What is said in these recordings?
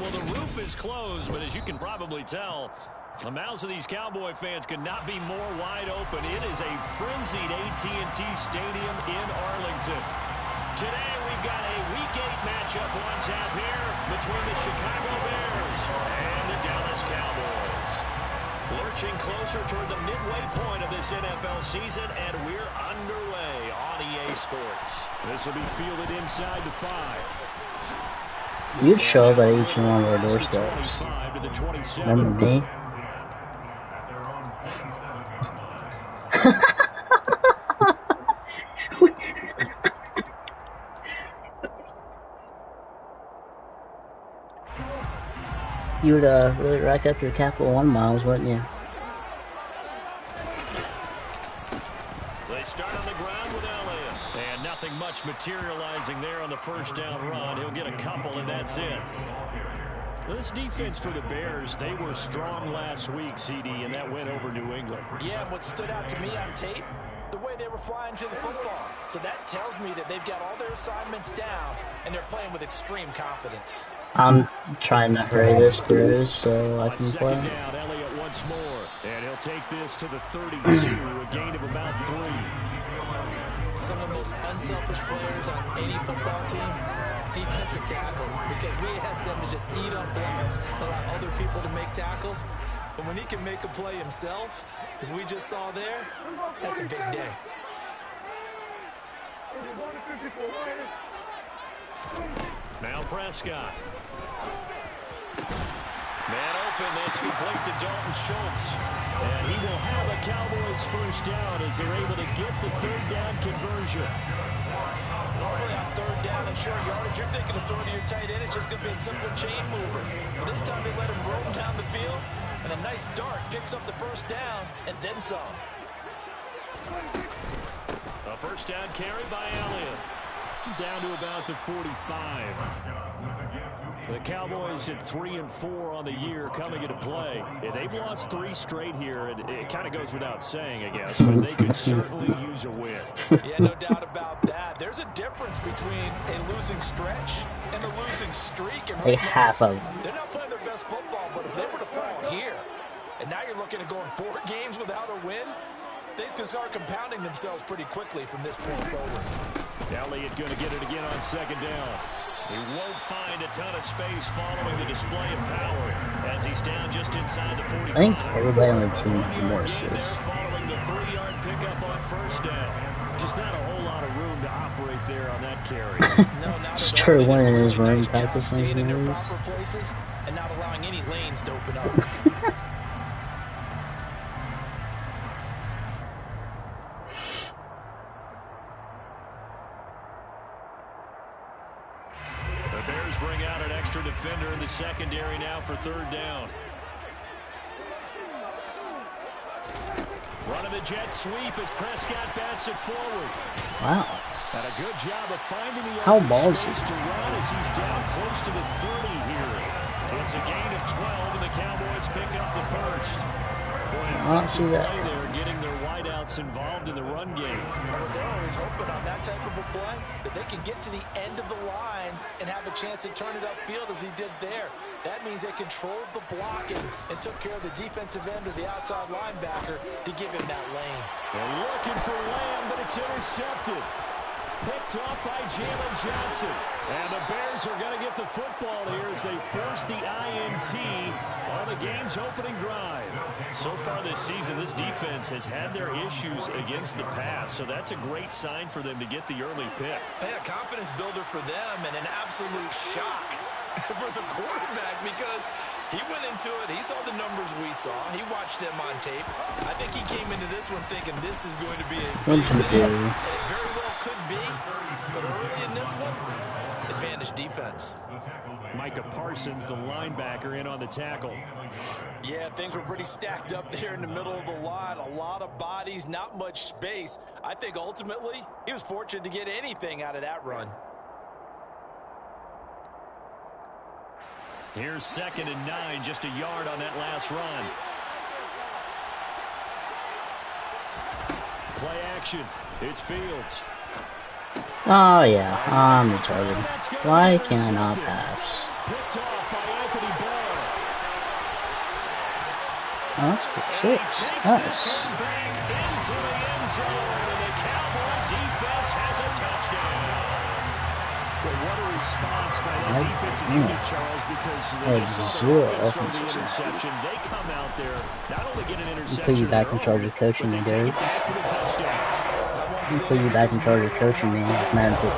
Well, the roof is closed, but as you can probably tell, the mouths of these Cowboy fans could not be more wide open. It is a frenzied AT&T Stadium in Arlington. Today, we've got a Week 8 matchup on tap here between the Chicago Bears and the Dallas Cowboys. Lurching closer toward the midway point of this NFL season, and we're underway on EA Sports. This will be fielded inside the 5. You'd show up at each one of our doorsteps. Remember me? You would really rack up your Capital One miles, wouldn't you? They start on the ground with Elliott. And nothing much materializing there on the first down run. He'll get a couple, and that's it. This defense for the Bears, they were strong last week, CD, and that went over New England. Yeah, what stood out to me on tape, the way they were flying to the football. So that tells me that they've got all their assignments down, and they're playing with extreme confidence. I'm trying to hurry this through so I can play. Down, Elliott once more, and he'll take this to the 32, a gain of about 3. Some of the most unselfish players on any football team, defensive tackles, because we ask them to just eat up blocks, allow other people to make tackles. But when he can make a play himself, as we just saw there, that's a big day. Now Prescott. Man open, that's complete to Dalton Schultz. And he will have a Cowboys first down as they're able to get the third down conversion. Normally on third down and short yardage, you're thinking of throwing to your tight end. It's just going to be a simple chain mover. But this time they let him roam down the field, and a nice dart picks up the first down and then some. A first down carry by Elliott. Down to about the 45. The Cowboys at 3-4 on the year coming into play. And they've lost 3 straight here, and it kind of goes without saying, I guess, but they could certainly use a win. Yeah, no doubt about that. There's a difference between a losing stretch and a losing streak. And Like half of them. they're not playing their best football, but if they were to fall here, and now you're looking at going 4 games without a win, things can start compounding themselves pretty quickly from this point forward. Elliott going to get it again on second down. He won't find a ton of space following the display of power as he's down just inside the 45. I think everybody on the team can more assists. Following the 3-yard pickup on first down. Just not a whole lot of room to operate there on that carry. It's true, one in his room practicing his in their moves. proper places and not allowing any lanes to open up. The Bears bring out an extra defender in the secondary now for third down. Running the jet sweep as Prescott bats it forward. Wow. And a good job of finding the How open ballsy. space to run as he's down close to the 30 here. It's a gain of 12, and the Cowboys pick up the first. I don't see that. Play there, getting their wideouts involved in the run game. They're always hoping on that type of a play that they can get to the end of the line and have a chance to turn it upfield as he did there. That means they controlled the blocking and took care of the defensive end or the outside linebacker to give him that lane. They're looking for Lamb, but it's intercepted. Picked off by Jalen Johnson. And the Bears are going to get the football here as they force the INT on the game's opening drive. So far this season, this defense has had their issues against the pass, so that's a great sign for them to get the early pick. Yeah, confidence builder for them and an absolute shock for the quarterback because he went into it. He saw the numbers we saw. He watched them on tape. I think he came into this one thinking this is going to be a big day. And it very well could be. But early in this one, advantage defense. Micah Parsons, the linebacker, in on the tackle. Yeah, things were pretty stacked up there in the middle of the line. A lot of bodies, not much space. I think ultimately he was fortunate to get anything out of that run. Here's 2nd and 9, just a yard on that last run. Play action. It's Fields. Oh yeah, I'm retarded. Why can I not pass? Picked off by Anthony Oh, that's 6. Nice. Well, what a response by the defensive unit, Charles, because they just saw the offense throw the interception. They come out there, not only get an interception, put you back in charge of coaching me, Derek. Put you back in charge of coaching me with Madden 15.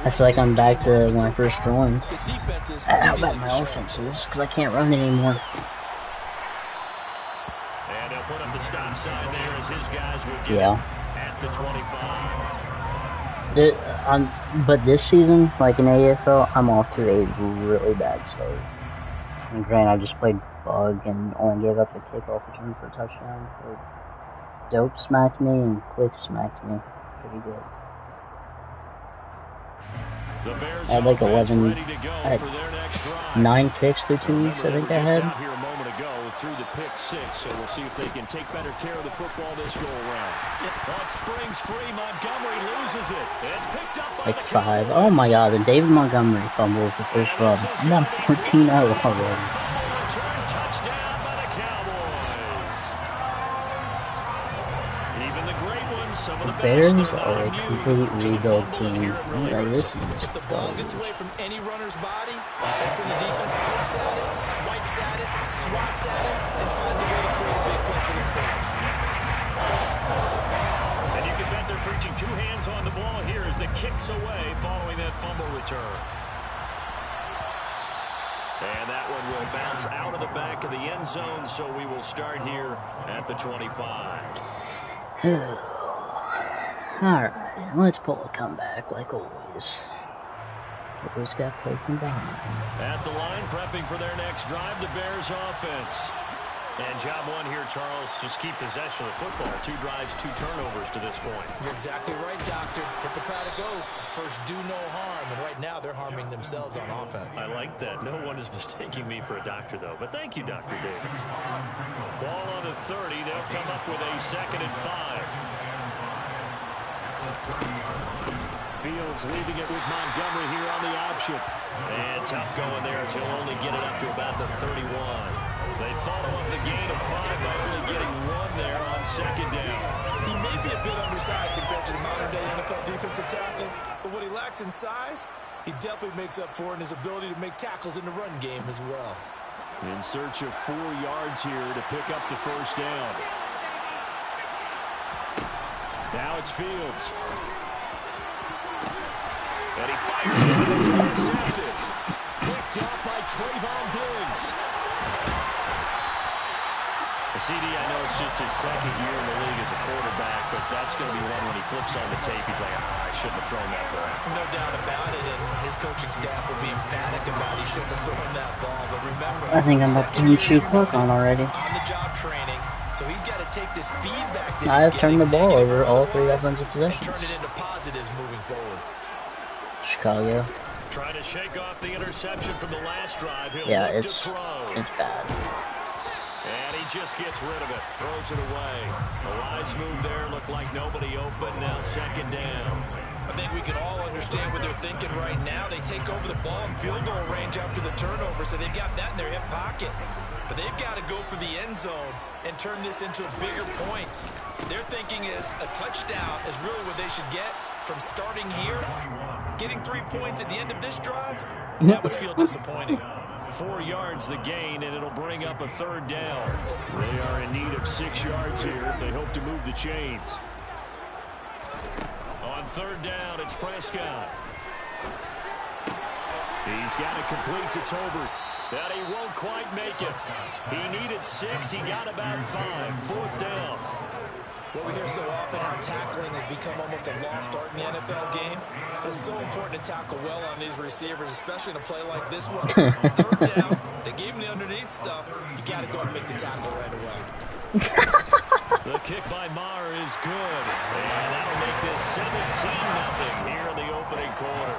I feel like I'm back to when I first joined. How about my offenses? Because I can't run anymore. And they'll put up the stop sign there as his guys will get at the 25. But this season, like in AFL, I'm off to a really bad start. And granted, I just played bug and only gave up a kickoff return for a touchdown. But Dope smacked me and Click smacked me pretty good. I had like 11, I had 9 picks through 2 weeks, I think I had. Here a moment ago through the pick 6, so we'll see if they can take better care of the football this go around. On springs free, Montgomery loses it. It's picked up by like 5. Oh my god, the David Montgomery fumble is the first rub. I'm on 14-0 already. Touchdown by the Cowboys. Even the great ones, some of the Bears are a complete rebuild team. Like, this is the ball gets away from any runner's body. That's when the defense pokes at it, swipes at it, swats at it, and finds a way to create a big play for themselves. And you can bet they're preaching 2 hands on the ball here as the kick's away following that fumble return. And that one will bounce out of the back of the end zone, so we will start here at the 25. Alright, let's pull a comeback like always. Always got played from behind. At the line, prepping for their next drive, the Bears offense. And job 1 here, Charles, just keep possession of the football. 2 drives, 2 turnovers to this point. You're exactly right, Doctor. Hippocratic oath. First, do no harm. And right now, they're harming themselves on offense. I like that. No one is mistaking me for a doctor, though. But thank you, Dr. Davis. Ball on the 30. They'll come up with a 2nd and 5. Fields leaving it with Montgomery here on the option. And tough going there as he'll only get it up to about the 31. They follow up the gain of 5 by only getting 1 there on 2nd down. He may be a bit undersized compared to the modern-day NFL defensive tackle, but what he lacks in size, he definitely makes up for in his ability to make tackles in the run game as well. In search of 4 yards here to pick up the 1st down. Now it's Fields. And he fires it, and it's intercepted. Picked up by Trayvon Diggs. CD, I know it's just his 2nd year in the league as a quarterback, but that's going to be one when he flips on the tape. He's like, I shouldn't have thrown that ball. No doubt about it, and his coaching staff will be emphatic about he shouldn't have thrown that ball. But remember, I think I'm up to shoot clock on already. On-the-job training, so he's got to take this feedback that I've turned the ball over all 3 offensive possessions. And turn it into positives moving forward. Chicago. Trying to shake off the interception from the last drive. He'll it's bad. And he just gets rid of it. Throws it away. A wise move there. Looked like nobody open. Now 2nd down. I think we can all understand what they're thinking right now. They take over the ball in field goal range after the turnover, so they've got that in their hip pocket. But they've got to go for the end zone and turn this into bigger points. Their thinking is a touchdown is really what they should get from starting here. Getting 3 points at the end of this drive, that would feel disappointing. 4 yards the gain, and it'll bring up a 3rd down. They are in need of 6 yards here if they hope to move the chains. On 3rd down, it's Prescott. He's got to complete to Tolbert. That he won't quite make it. He needed 6. He got about 5. 4th down. Well, we hear so often how tackling has become almost a lost art in the NFL game. But it's so important to tackle well on these receivers, especially in a play like this one. 3rd down, they gave him the underneath stuff. You got to go and make the tackle right away. The kick by Maher is good. And that'll make this 17-0 here in the opening quarter.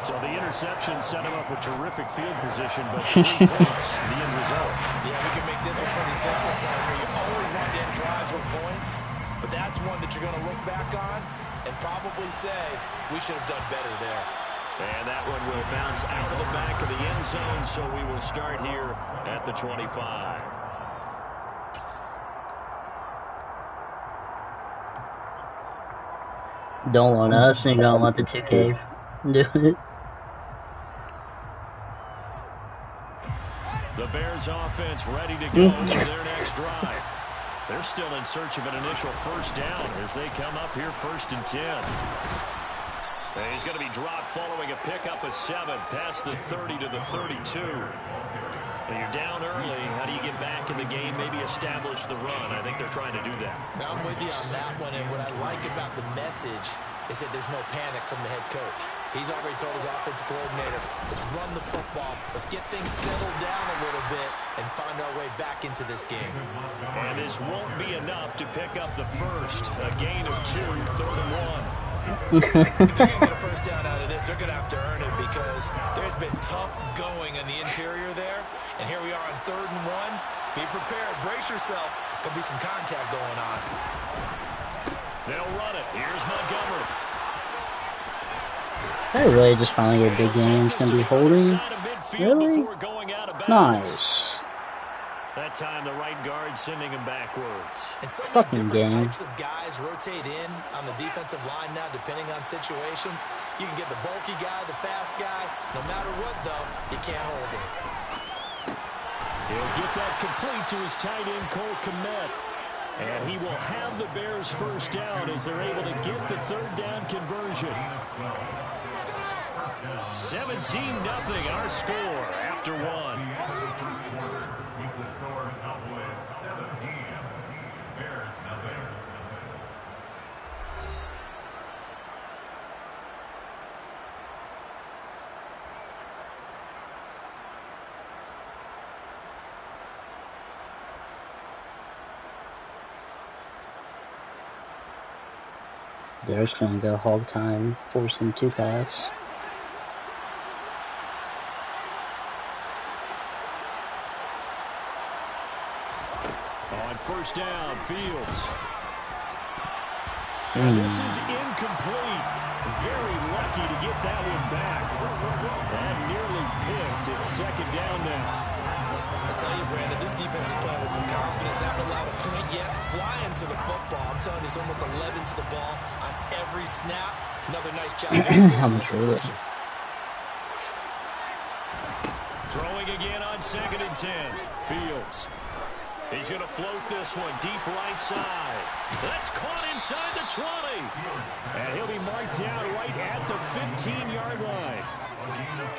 So the interception set him up with terrific field position, but 3 points, the end result. Yeah, we can make this one pretty simple, partner. You always want to end drives with points, but that's one that you're going to look back on and probably say, we should have done better there. And that one will bounce out of the back of the end zone, so we will start here at the 25. Don't want us, and don't let the 2K do it. The Bears offense ready to go for their next drive. They're still in search of an initial first down as they come up here 1st and 10. And he's going to be dropped following a pickup of 7 past the 30 to the 32. When you're down early, how do you get back in the game, maybe establish the run? I think they're trying to do that. Now, I'm with you on that one, and what I like about the message is that there's no panic from the head coach. He's already told his offensive coordinator, let's run the football, let's get things settled down a little bit and find our way back into this game. And this won't be enough to pick up the first. A gain of 2, 3rd and 1. If they're going to get a first down out of this, they're going to have to earn it because there's been tough going in the interior there. And here we are on 3rd and 1. Be prepared. Brace yourself. There'll be some contact going on. They'll run it. Here's Montgomery. I really just finally get a big game. It's going to be holding. Really? Nice. That time the right guard sending him backwards. And so fucking many different game. types of guys rotate in on the defensive line now, depending on situations. You can get the bulky guy, the fast guy. No matter what, though, you can't hold him. He'll get that complete to his tight end, Cole Kmet. And he will have the Bears first down as they're able to get the 3rd down conversion. 17-0 our score after 1. They're just going to go hog time, force him to pass. On first down, Fields. And this is incomplete. Very lucky to get that one back. That nearly picked. It's 2nd down now. I tell you, Brandon, this defense is playing with some confidence. Haven't allowed a point yet. Flying to the football. I'm telling you, it's almost 11 to the ball on every snap. Another nice job. Throwing again on 2nd and 10. Fields. He's going to float this one deep right side. That's caught inside the 20. And he'll be marked down right at the 15-yard line.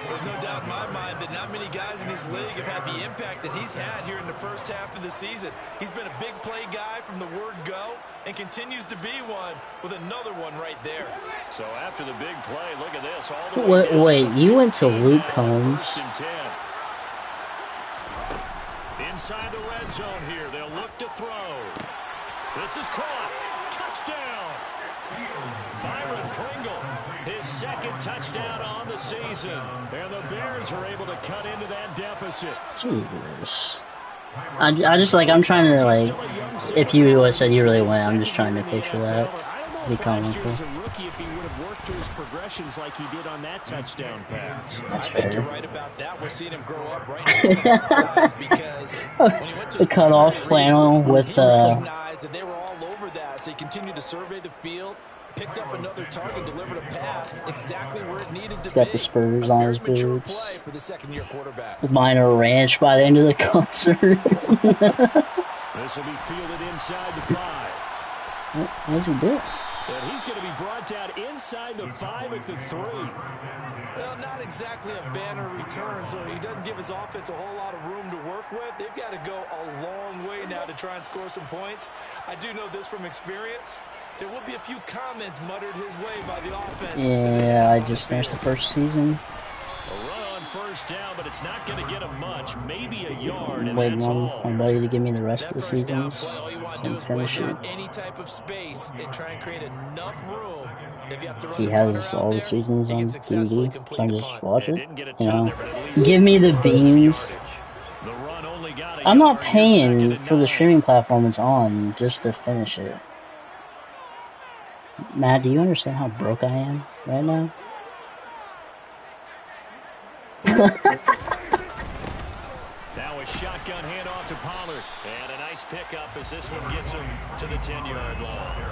There's no doubt in my mind that not many guys in this league have had the impact that he's had here in the first half of the season. He's been a big play guy from the word go and continues to be one with another one right there. So after the big play, look at this. All the way down. Wait, you went to Luke Combs? 1st and 10. Inside the red zone here. They'll look to throw. This is caught. Touchdown. Byron Pringle, his 2nd touchdown on the season. And the Bears are able to cut into that deficit. Jesus. I just, like, I'm trying to, like, if you would have said you really went, I'm just trying to picture that. Be comical. As a rookie, if he would have worked through his progressions like he did on that touchdown pass. That's I think fair. you're right about that. We're seeing him grow up right in front of our eyes because when he went to The cut-off flannel with, he recognized that they were all over that, so he continued to survey the field, picked up another target, delivered a pass exactly where it needed to be. got the spurs on his Mature boots. play for the second-year quarterback. Minor ranch by the end of the concert. This will be fielded inside the 5. What's he do? And he's going to be brought down inside the 5 at the 3. Well, not exactly a banner return, so he doesn't give his offense a whole lot of room to work with. They've got to go a long way now to try and score some points. I do know this from experience. There will be a few comments muttered his way by the offense. Yeah, I just finished the first season. A run on first down, but it's not going to get him much. Maybe a yard, and Waiting that's on all. my buddy to give me the rest of That the first down seasons. play, all you want to So do is finish wedge it. out any type of space and try and create enough room. If you have to run He the punter has out all the there, seasons you on can successfully DVD, so complete I the can just punt. watch it. Didn't get a You ton know, there, but at least give me the first beans. yardage. The run only got a I'm not yard. You're paying 2nd and for the 9. streaming platform it's on just to finish it. Matt, do you understand how broke I am right now? Now a shotgun handoff to Pollard. And a nice pickup as this one gets him to the 10-yard line.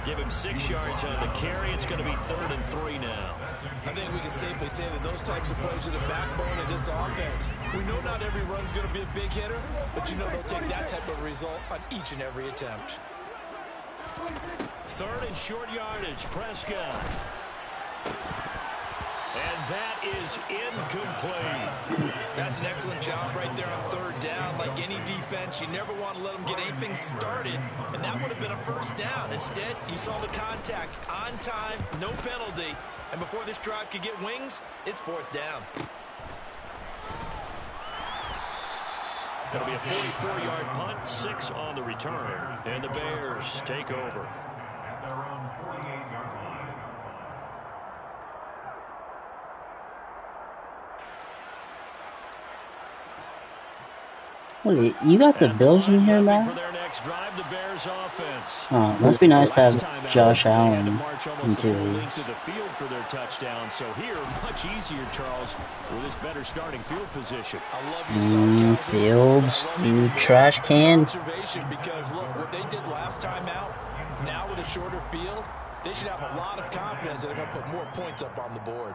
Give him 6 yards on the carry. It's going to be 3rd and 3 now. I think we can safely say that those types of plays are the backbone of this offense. We know not every run's going to be a big hitter, but you know they'll take that type of result on each and every attempt. 3rd and short yardage. Prescott. And that is incomplete. That's an excellent job right there on 3rd down. Like any defense, you never want to let them get anything started, and that would have been a 1st down. Instead, you saw the contact on time, no penalty, and before this drive could get wings, it's 4th down. It'll be a 44-yard punt, 6 on the return, and the Bears take over. At their own 48-yard line. Wait, you got the Bills in here, man? For their next drive, the Bears offense. Oh, must be nice to have Josh Allen in 2 weeks. To the field for their touchdown. So here, much easier, Charles, with this better starting field position. I love your sarcasm. Fields, you trash can. Because look, what they did last time out, now with a shorter field, they should have a lot of confidence that they're going to put more points up on the board.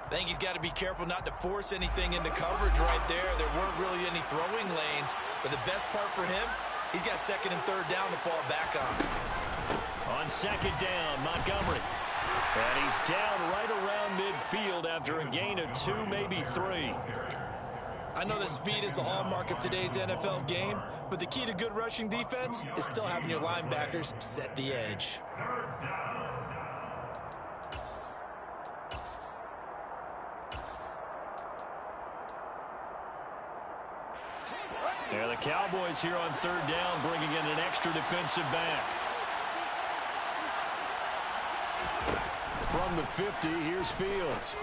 I think he's got to be careful not to force anything into coverage right there. There weren't really any throwing lanes. But the best part for him, he's got 2nd and 3rd down to fall back on. On 2nd down, Montgomery. And he's down right around midfield after a gain of 2, maybe 3. I know that speed is the hallmark of today's NFL game, but the key to good rushing defense is still having your linebackers set the edge. Yeah, the Cowboys here on 3rd down, bringing in an extra defensive back. From the 50, here's Fields.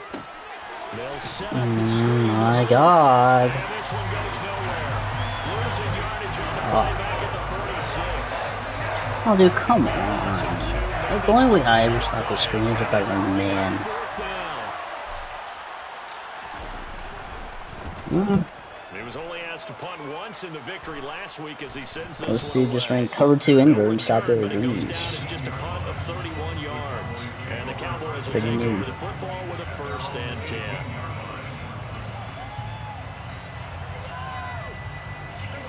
They'll set up the screen. My God. And this one goes nowhere. Losing yardage on the play back at the 46. Oh, dude, come on. Like, the only way I ever stop the screen is if I run the man. 4th down. He was only asked to punt once in the victory last week as he sends This dude just ran cover 2 invert and stopped it everything. goes down as just a punt of 31 yards. And the Cowboys will take over the football with a 1st and 10.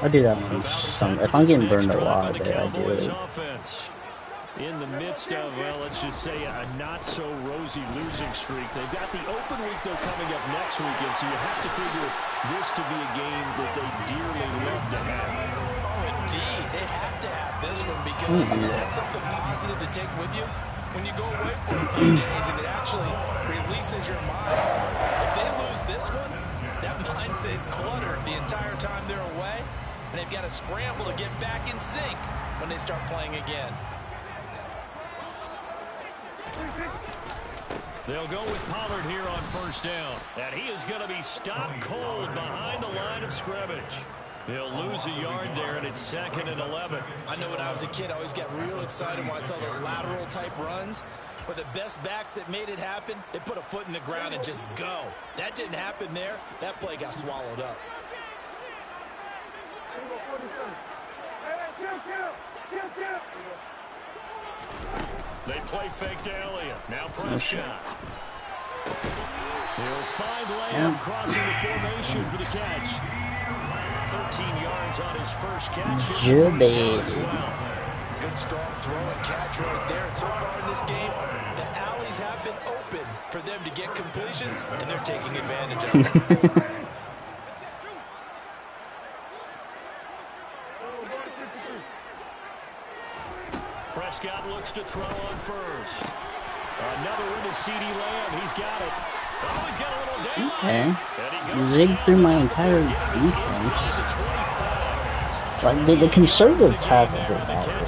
I do that one some. If I'm getting burned a lot, I do it. In the midst of, well, let's just say a not-so-rosy losing streak. They've got the open week, though, coming up next weekend, so you have to figure this to be a game that they dearly love to have. Oh, indeed. They have to have this one because that's something positive to take with you when you go away for a few days, and it actually releases your mind. If they lose this one, that mind stays cluttered the entire time they're away, and they've got to scramble to get back in sync when they start playing again. They'll go with Pollard here on 1st down. And he is going to be stopped cold behind the line of scrimmage. They'll lose a yard there, and it's 2nd and 11. I know when I was a kid, I always got real excited when I saw those lateral-type runs. But the best backs that made it happen, they put a foot in the ground and just go. That didn't happen there. That play got swallowed up. They play fake to Elliott. Now Prescott. He'll find Lamb crossing the formation for the catch. 13 yards on his first catch. Good strong throw and catch right there. And so far in this game, the alleys have been open for them to get completions, and they're taking advantage of it. Prescott looks to throw on 1st. Another one to CeeDee Lamb. He's got it. Oh, he's got a little down. Okay. Zigged through my entire defense. Like, the conservative tackle did that. That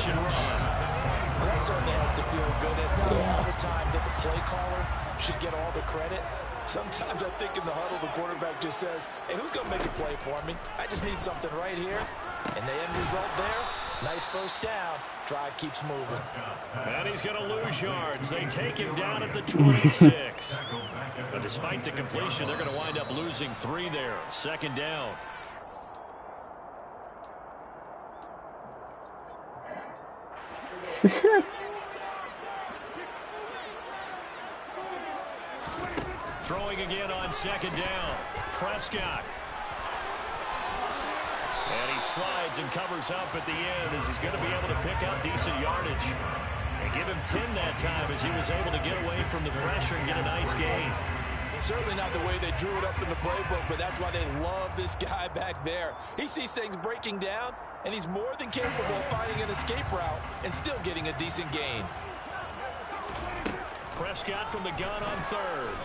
certainly has to feel good. It's not all the time that the play caller should get all the credit. Sometimes I think in the huddle, the quarterback just says, hey, who's going to make a play for me? I just need something right here. And the end result there, Nice first down. Drive keeps moving. And he's going to lose yards. They take him down at the 26. But despite the completion, they're going to wind up losing 3 there. Second down. Throwing again on second down. Prescott. And he slides and covers up at the end as he's going to be able to pick up decent yardage. And give him 10 that time as he was able to get away from the pressure and get a nice gain. Certainly not the way they drew it up in the playbook, but that's why they love this guy back there. He sees things breaking down, and he's more than capable of finding an escape route and still getting a decent gain. Prescott from the gun on third.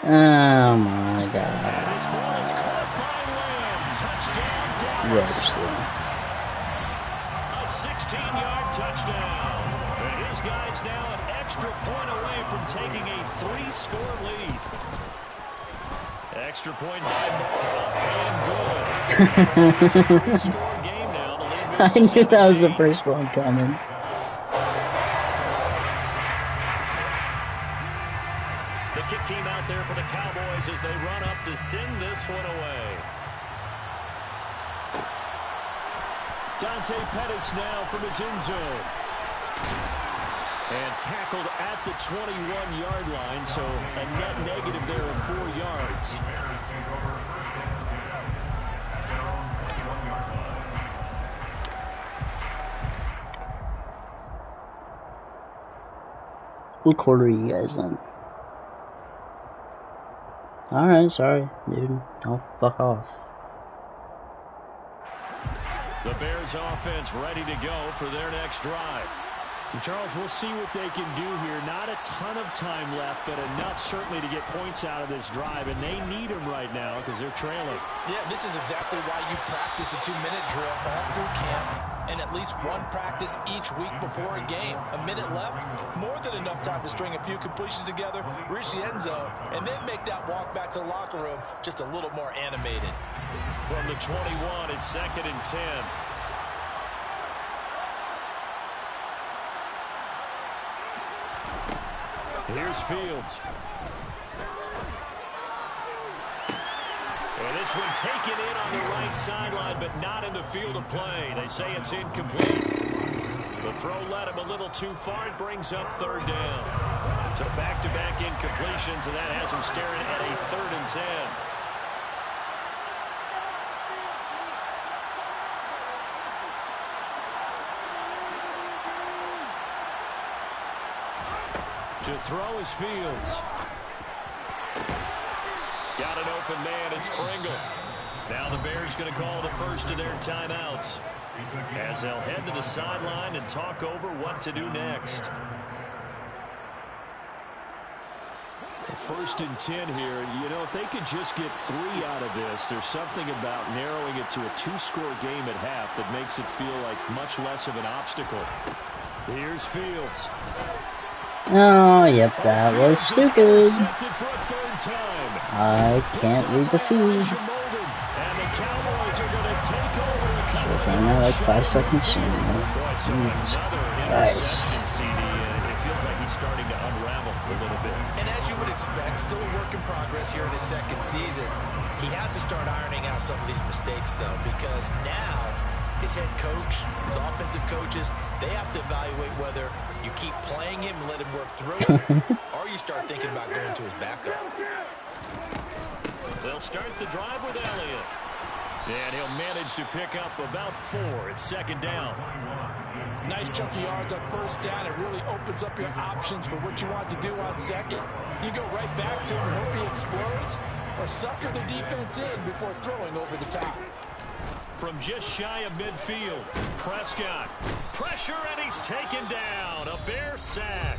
Oh my God. And this ball is caught by Lamb. Touchdown, Dallas. Roasted. A 16-yard touchdown. And his guy's now an extra point away from taking a 3-score lead. Extra point by Ball and good. It's a 3-score game now. The lead I moves to knew that was the 17. first one coming. The kick team out there for the Cowboys as they run up to send this one away. Dante Pettis now from his end zone. And tackled at the 21-yard line, so a net negative there of 4 yards. What quarter are you guys in? Alright, sorry, dude. Don't fuck off. The Bears offense ready to go for their next drive. And Charles, we'll see what they can do here. Not a ton of time left, but enough certainly to get points out of this drive, and they need them right now because they're trailing. Yeah, this is exactly why you practice a 2-minute drill all through camp and at least one practice each week before a game. A minute left, more than enough time to string a few completions together, reach the end zone, and then make that walk back to the locker room just a little more animated. From the 21, it's 2nd and 10. Here's Fields. And this one taken in on the right sideline, but not in the field of play. They say it's incomplete. The throw led him a little too far. It brings up 3rd down. So back-to-back incompletions, and that has him staring at a 3rd and 10. To throw is Fields. Got an open man, it's Pringle. Now the Bears going to call the first of their timeouts as they'll head to the sideline and talk over what to do next. 1st and 10 here. You know, if they could just get 3 out of this, there's something about narrowing it to a 2-score game at half that makes it feel like much less of an obstacle. Here's Fields. Oh, yep, that was stupid. Intercepted for a 3rd time. I can't read the feed. And the Cowboys are going to take over a couple of Should've been like 5 seconds soon. Boy, so Jesus another Christ. interception, CD, and it feels like he's starting to unravel a little bit. And as you would expect, still a work in progress here in his 2nd season. He has to start ironing out some of these mistakes, though, because now his head coach, his offensive coaches, they have to evaluate whether you keep playing him and let him work through it, or you start thinking about going to his backup. They'll start the drive with Elliott. And he'll manage to pick up about 4. It's 2nd down. Nice chunk of yards on 1st down. It really opens up your options for what you want to do on 2nd. You go right back to him and hope he explodes, or sucker the defense in before throwing over the top. From just shy of midfield, Prescott. Pressure, and he's taken down. A Bear sack.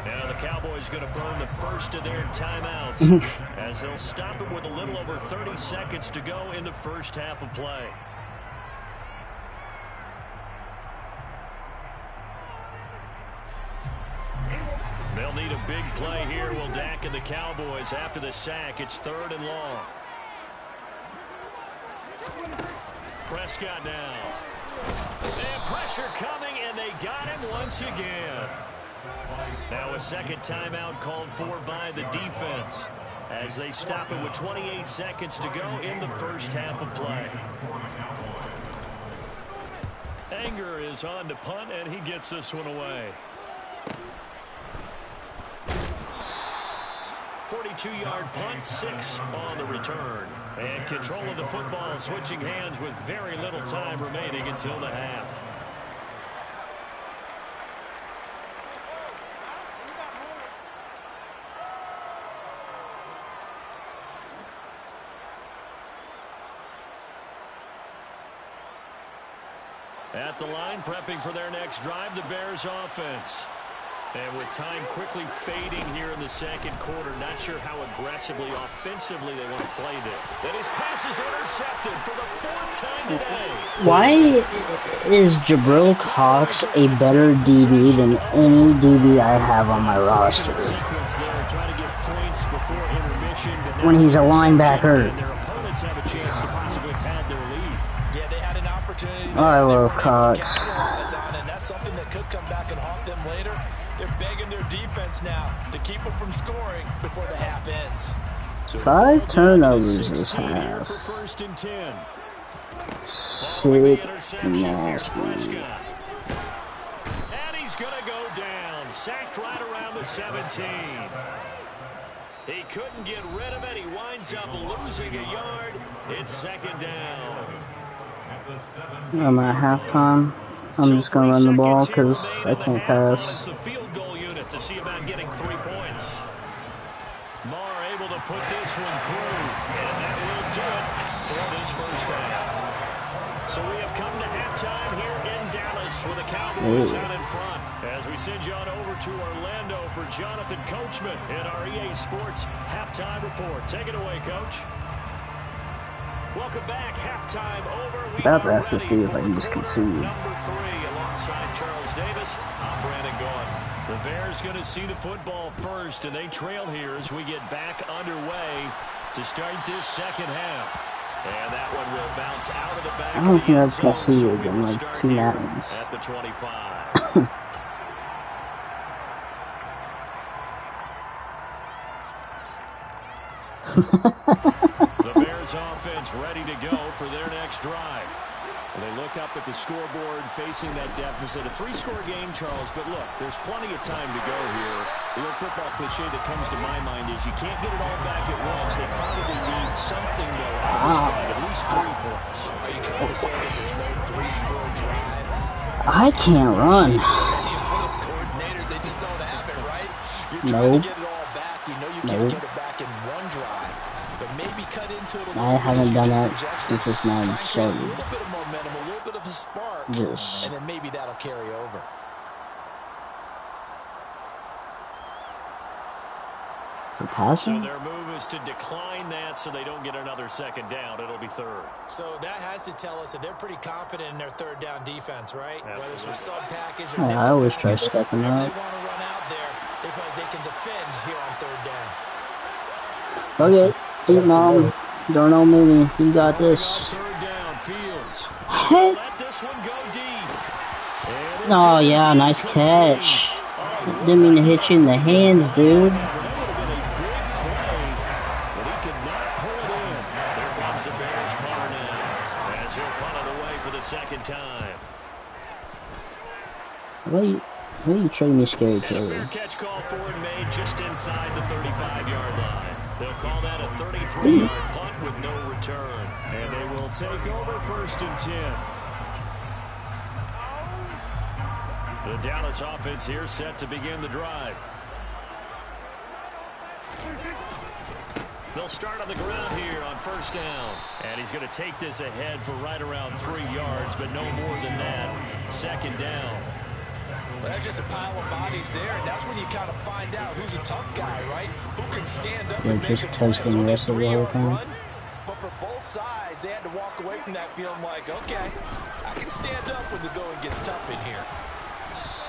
Now the Cowboys going to burn the first of their timeouts as they'll stop it with a little over 30 seconds to go in the first half of play. They'll need a big play here, will Dak and the Cowboys. After the sack, it's 3rd and long. Prescott now. And pressure coming, and they got him once again. Now a second timeout called for by the defense as they stop it with 28 seconds to go in the first half of play. Anger is on to punt, and he gets this one away. 42-yard punt, 6 on the return. And control of the football switching hands with very little time remaining until the half. At the line, prepping for their next drive, the Bears offense. And with time quickly fading here in the second quarter, not sure how aggressively, offensively they want to play this. And his pass is intercepted for the 4th time today. Why is Jabril Cox a better DB than any DB I have on my roster? When he's a linebacker. I love Cox. And that's something that could come back and haunt them later. They're begging their defense now to keep them from scoring before the half ends. 5 turnovers this half. Sick, nasty. And he's going to go down. Sacked right around the 17. He couldn't get rid of it. He winds up losing a yard. It's second down. I'm at halftime. I'm just going to run the ball because I can't pass. The field goal unit to see about getting 3 points. Marr able to put this one through, and that will do it for this first half. So we have come to halftime here in Dallas with the Cowboys out in front. As we send you on over to Orlando for Jonathan Coachman in our EA Sports halftime report. Take it away, Coach. Welcome back. Halftime over. About to ask this dude if I can just concede. Number 3 alongside Charles Davis. I'm Brandon Gaudin. The Bears going to see the football first, and they trail here as we get back underway to start this second half. And that one will bounce out of the back. I don't think I've conceded in like 2 matins. At the 25. The Bears offense ready to go for their next drive. They look up at the scoreboard facing that deficit. A 3-score game, Charles, but look, there's plenty of time to go here. The old football cliche that comes to my mind is you can't get it all back at once. They probably need something, though, at least 3 points. Are you trying to say that there's no 3-score drive? I can't run. Coordinators, they just don't have it, right? You're trying to get it all back. You know you can't get it back in 1 drive. But maybe cut into it a little I haven't done that suggested. since this man started. A little bit of momentum, a little bit of a spark, Yes. and then maybe that'll carry over. For passing? So their move is to decline that so they don't get another second down. It'll be 3rd. So that has to tell us that they're pretty confident in their 3rd down defense, right? Absolutely. Whether it's with sub package or Yeah, I always try stepping whenever up. they want to run out there, they feel like they can defend here on 3rd down. Okay, eat mom. Don't know me. You got this. 3rd down, Fields. Hey. Let this one go deep. Oh yeah, nice catch. Didn't mean to hit you in the hands, dude. That would have been a big play, but he could not pull it in. There comes the Bears punter now, as he'll punt it away for the 2nd time. Why are you trading me scary, And a Taylor? fair catch call for and made just inside the 35-yard line. They'll call that a 33-yard punt with no return. And they will take over 1st and 10. The Dallas offense here set to begin the drive. They'll start on the ground here on 1st down. And he's going to take this ahead for right around 3 yards, but no more than that. 2nd down. Well, that's just a pile of bodies there, and that's when you kind of find out who's a tough guy, right? Who can stand up and make just a play. toasting It's the only rest of the 3-yard whole time. run, but for both sides, they had to walk away from that feeling like, okay, I can stand up when the going gets tough in here.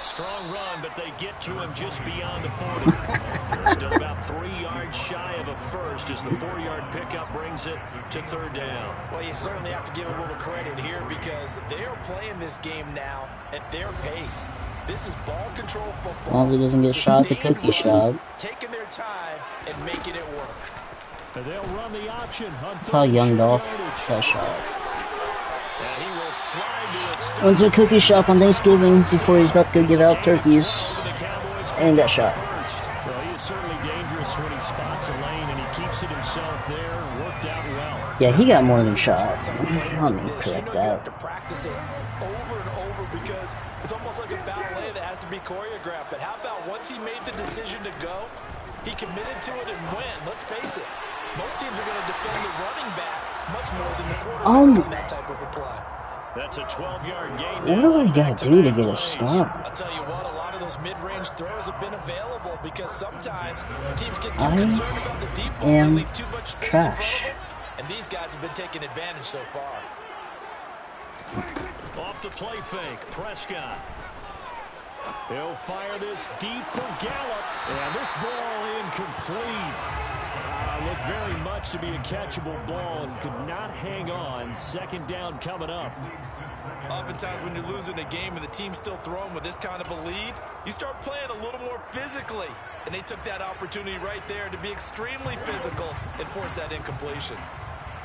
Strong run, but they get to him just beyond the 40. They're still about 3 yards shy of a first as the 4-yard pickup brings it to 3rd down. Well, you certainly have to give a little credit here because they are playing this game now at their pace. This is ball control football. As long as he doesn't get shot at the cookie shop. Taking their time and making it work. And they'll run the option on That's how Young Dolph got shot. And he will slide to a Went to a cookie shop on Thanksgiving before he's about to go give out turkeys. And got shot. Well, he is certainly dangerous when he spots a lane, and he keeps it himself there. Worked out well. Yeah, he got more than shot. Let me correct You have that. to practice it over and over because it's almost like a ballet that has to be choreographed. But how about once he made the decision to go, he committed to it and went. Let's face it, most teams are going to defend the running back much more than the quarterback on that type of a play. That's a 12-yard gain. What do I gotta do to get a stop? I'll tell you what, a lot of those mid-range throws have been available because sometimes teams get too concerned about the deep ball and leave too much space in front of them. And these guys have been taking advantage so far. Off the play fake, Prescott. He'll fire this deep for Gallup. And this ball incomplete. Looked very much to be a catchable ball and could not hang on. 2nd down coming up. Oftentimes when you're losing a game and the team's still throwing with this kind of a lead, you start playing a little more physically. And they took that opportunity right there to be extremely physical and force that incompletion.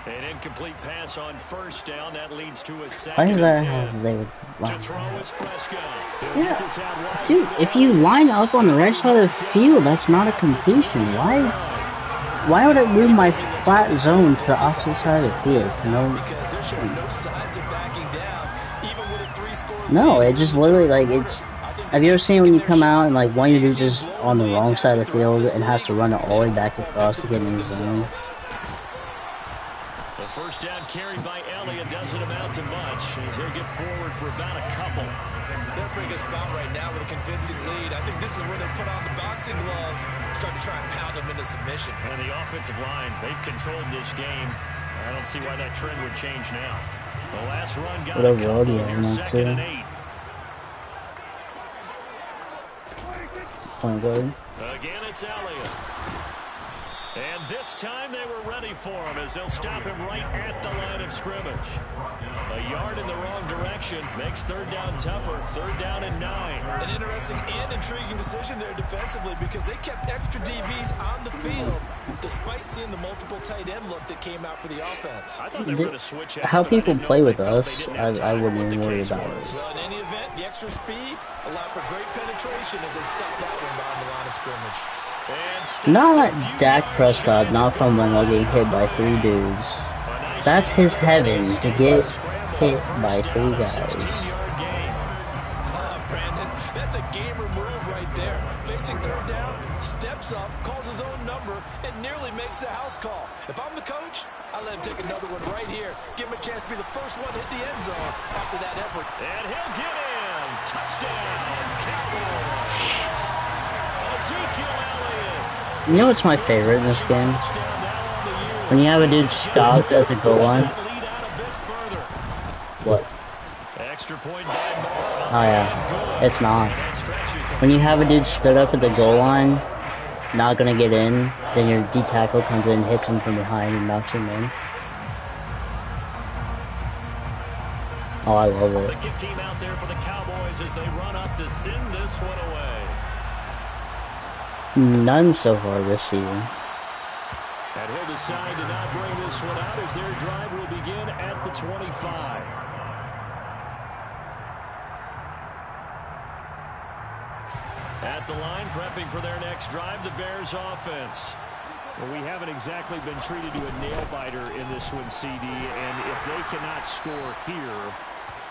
An incomplete pass on 1st down. That leads to a 2nd Why is that and how 10. they would To line throw up? is Prescott. Yeah. Dude, if you line up on the right side of the field, that's not a completion. Why would it move my flat zone to the opposite side of the field? Because they're showing no signs of backing down, even with a 3-score No, lead. it just literally, like, it's... Have you ever seen when you come out and, like, one of you dudes is on the wrong side of the field and has to run it all the way back across to get in the zone? The 1st down carried by Elliott doesn't amount to much as he'll get forward for about a couple. They're in a pretty good spot right now with a convincing lead. I think this is where they put on the boxing gloves, start to try and pound them into submission. And the offensive line, they've controlled this game. I don't see why that trend would change now. The last run got a couple. Here's 2nd and 8. Point guard. Again, it's Elliott. And this time they were ready for him as they'll stop him right at the line of scrimmage. A yard in the wrong direction makes 3rd down tougher. 3rd down and 9. An interesting and intriguing decision there defensively because they kept extra DBs on the field despite seeing the multiple tight end look that came out for the offense. I thought they were going to switch out, How but I people didn't know play if with they felt us, they didn't have I time wouldn't or what even the worry case about was. it. Well, in any event, the extra speed allowed for great penetration as they stopped that one behind the line of scrimmage. Not Dak Prescott not fumbling while getting hit by 3 dudes. That's his heaven, to get hit by 3 guys. Brandon, that's a game removed right there. Facing 3rd down, steps up, calls his own number, and nearly makes the house call. If I'm the coach, I let him take another one right here. Give him a chance to be the first one to hit the end zone after that effort. And he'll get in. Touchdown, Cowboys. Ezekiel Elliott. You know what's my favorite in this game? When you have a dude stopped at the goal line. What? Extra point by Oh yeah, it's not. When you have a dude stood up at the goal line, not gonna get in, then your D tackle comes in, hits him from behind, and knocks him in. Oh, I love it. The kick team out there for the Cowboys as they run up to send this one away. None so far this season. And he'll decide to not bring this one out as their drive will begin at the 25. At the line, prepping for their next drive, the Bears offense. Well, we haven't exactly been treated to a nail-biter in this one, CD, and if they cannot score here,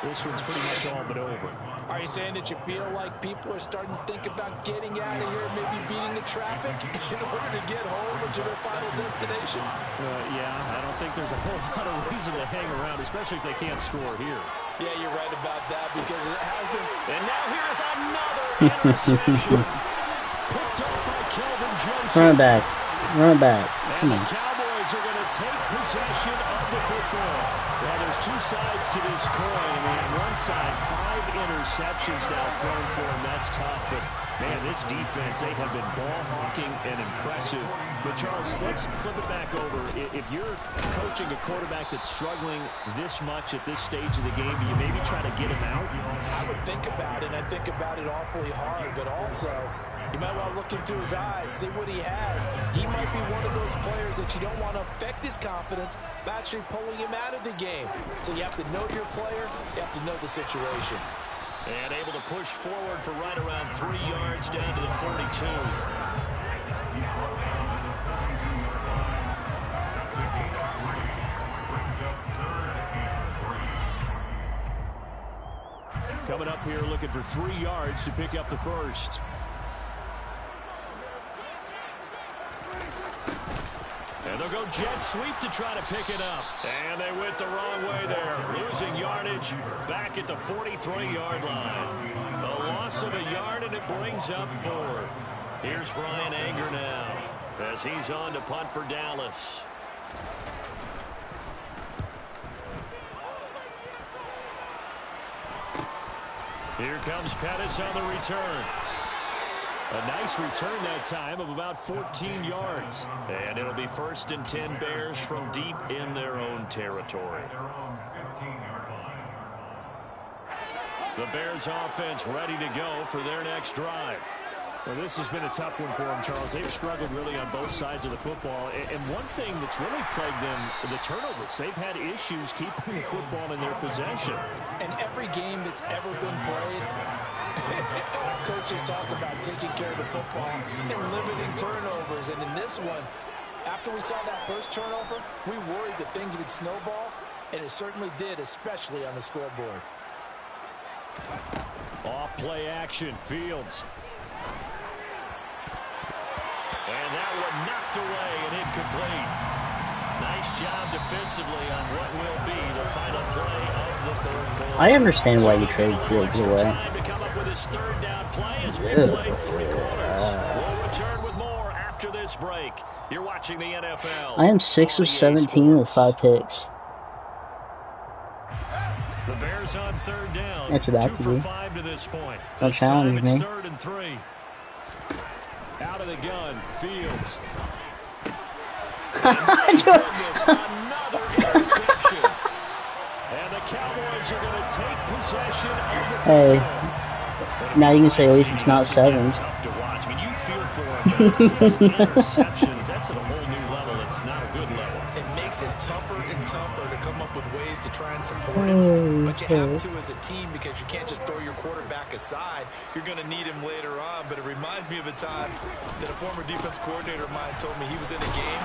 this one's pretty much all but over. Are you saying that you feel like people are starting to think about getting out of here, maybe beating the traffic in order to get home or to their final destination? Yeah, I don't think there's a whole lot of reason to hang around, especially if they can't score here. Yeah, you're right about that because it has been. And now here's another interception. Picked up by Kelvin Joseph. Run it back. Run it back. Come And on. the Cowboys Cowboys are going to take possession of the football. Well, there's two sides to this coin. I mean, on one side, 5 interceptions now thrown for him. That's tough, but man, this defense, they have been ball hawking and impressive. But Charles, let's flip it back over. If you're coaching a quarterback that's struggling this much at this stage of the game, do you maybe try to get him out? I would think about it, and I think about it awfully hard, but also you might want to look into his eyes, see what he has. He might be one of those players that you don't want to affect his confidence by actually pulling him out of the game. So you have to know your player, you have to know the situation. And able to push forward for right around 3 yards down to the 42. Coming up here looking for 3 yards to pick up the first. And they'll go jet sweep to try to pick it up. And they went the wrong way there. Losing yardage back at the 43-yard line. A loss of a yard, and it brings up 4th. Here's Bryan Anger now as he's on to punt for Dallas. Here comes Pettis on the return. A nice return that time of about 14 yards. And it'll be 1st and 10 Bears from deep in their own territory. The Bears offense ready to go for their next drive. Well, this has been a tough one for them, Charles. They've struggled really on both sides of the football. And one thing that's really plagued them, the turnovers. They've had issues keeping the football in their possession. And every game that's ever been played, coaches talk about taking care of the football and limiting turnovers. And in this one, after we saw that first turnover, we worried that things would snowball, and it certainly did, especially on the scoreboard. Off play action, Fields. And that one knocked away and incomplete. Nice job defensively on what will be the final play of the 3rd quarter. I understand why you trade Fields away. Time to come up with his 3rd down play as we played 3 quarters. We'll return with more after this break. You're watching the NFL. I am 6 of 17 with 5 picks. The Bears on 3rd down. That's about 2 to for be. 5 to this point. Don't challenge me. 3rd and 3. Out of the gun, Fields. Another interception. And the Cowboys are going to take possession of the Hey, now you can say at least it's not 7. Tough to watch. I mean, you feel for him, but 6 interceptions, that's at a whole new level. It's not a good level. It makes it tougher and tougher to come up with ways to try and support him. But you have to as a team, because you can't just throw your quarterback aside. You're going to need him later on. But it reminds me of a time that a former defense coordinator of mine told me he was in a game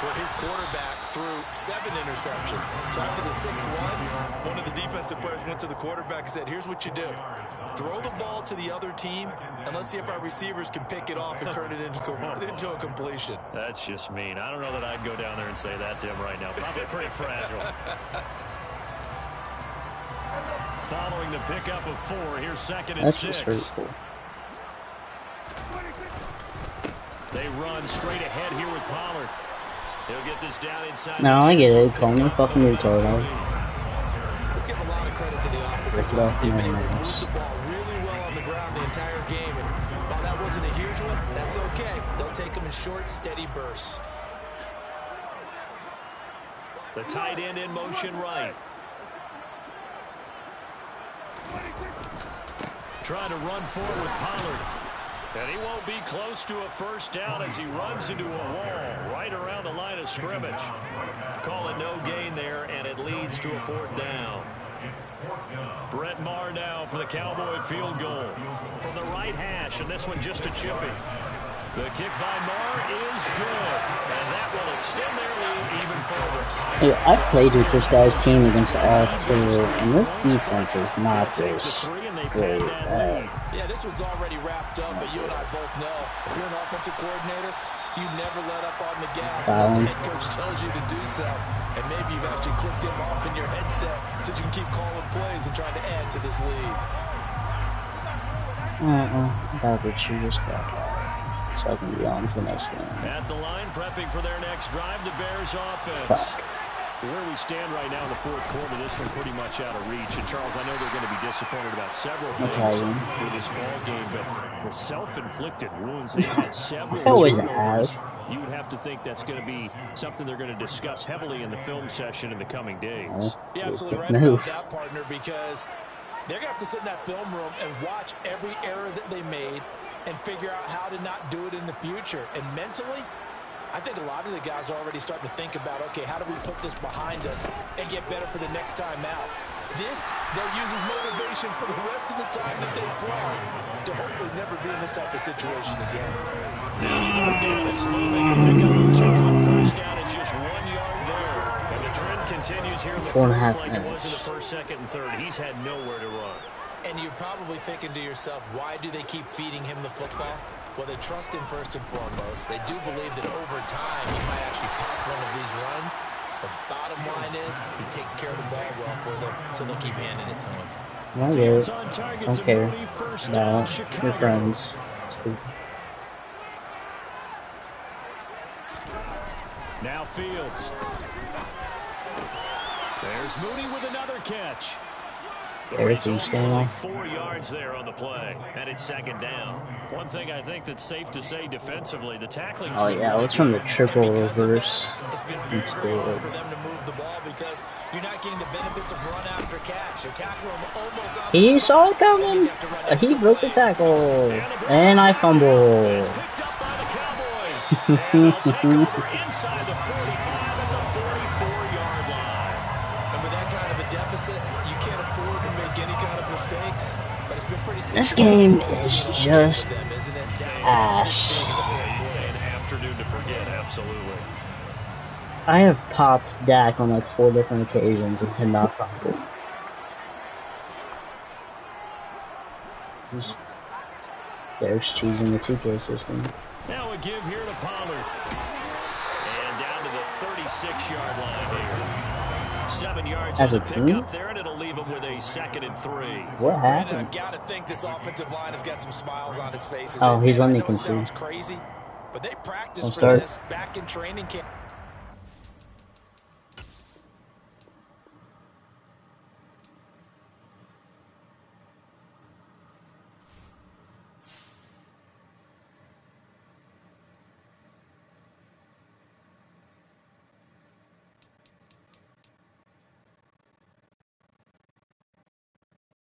where his quarterback threw 7 interceptions. So after the 6-1, one of the defensive players went to the quarterback and said, here's what you do. Throw the ball to the other team, and let's see if our receivers can pick it off and turn it into a completion. That's just mean. I don't know that I'd go down there and say that to him right now. Probably pretty fragile. Following the pickup of 4, here's 2nd and 6. That's just hurtful. They run straight ahead here with Pollard. He'll get this down inside. No, I get it. Call me fucking retarded. Let's give a lot of credit to the offensive Rip it off line. my They moved nose. the ball really well on the ground the entire game. And while that wasn't a huge one, that's okay. They'll take them in short, steady bursts. The tight end in motion right. Trying to run forward with Pollard. And he won't be close to a 1st down as he runs into a wall right around the line of scrimmage. Call it no gain there, and it leads to a 4th down. Brett Maher now for the Cowboy field goal from the right hash, and this one just a chippy. The kick by Maher is good, and that will extend their lead even further. Hey, I played with this guy's team against the R2, and this defense is not this really bad. Yeah, this one's already wrapped up, but you and I both know if you're an offensive coordinator, you never let up on the gas unless the head coach tells you to do so. And maybe you've actually clicked him off in your headset so you can keep calling plays and trying to add to this lead. That would shoot us back out. It's so I can be on to the next game. At the line, prepping for their next drive, the Bears offense. Fuck. Where we stand right now in the fourth quarter, this one pretty much out of reach. And Charles, I know they're going to be disappointed about several things for this ball game, but the self-inflicted wounds, they've had several turnovers. You would have to think that's going to be something they're going to discuss heavily in the film session in the coming days. Yeah, absolutely right about that, partner, because they're going to have to sit in that film room and watch every error that they made and figure out how to not do it in the future. And mentally, I think a lot of the guys are already starting to think about, okay, how do we put this behind us and get better for the next time out? This, they'll use as motivation for the rest of the time that they play to hopefully never be in this type of situation again. Now third down, it's moving. A pickup 2 on first down and just 1 yard there. And the trend continues here in the fourth like it was in the first, second, and third. He's had nowhere to run. And you're probably thinking to yourself, why do they keep feeding him the football? Well, they trust him first and foremost. They do believe that over time he might actually pop one of these runs. The bottom line is he takes care of the ball well for them, so they'll keep handing it to him. No, I don't care. No, we're friends. It's cool. Now Fields. There's Mooney with another catch. There's only 4 yards there on the play, and it's second down. One thing I think that's safe to say defensively, the tackling. Oh yeah, it's from the triple reverse. It's been very hard for them to move the ball because you're not getting the benefits of run after catch. They tackle him almost on he saw it coming. He broke the tackle, and I fumbled. It's picked up by the Cowboys. And they'll take over inside the 45 at the 44-yard line. And with that kind of a deficit, you can't afford to make any kind of mistakes. But it's been pretty simple. This game is just them, isn't it? ass. An afternoon to forget, absolutely. I have popped Dak on like 4 different occasions and had not fumbled. There's cheesing the 2K system. Now a give here to Pollard. And down to the 36-yard line here. 7 yards As on a the team? pickup there, and it'll leave him with a 2nd and 3. What happened? I've got to think this offensive line has got some smiles on its faces. Oh, he's I letting me know it concede. sounds crazy, but they practiced I'll for start. this back in training camp.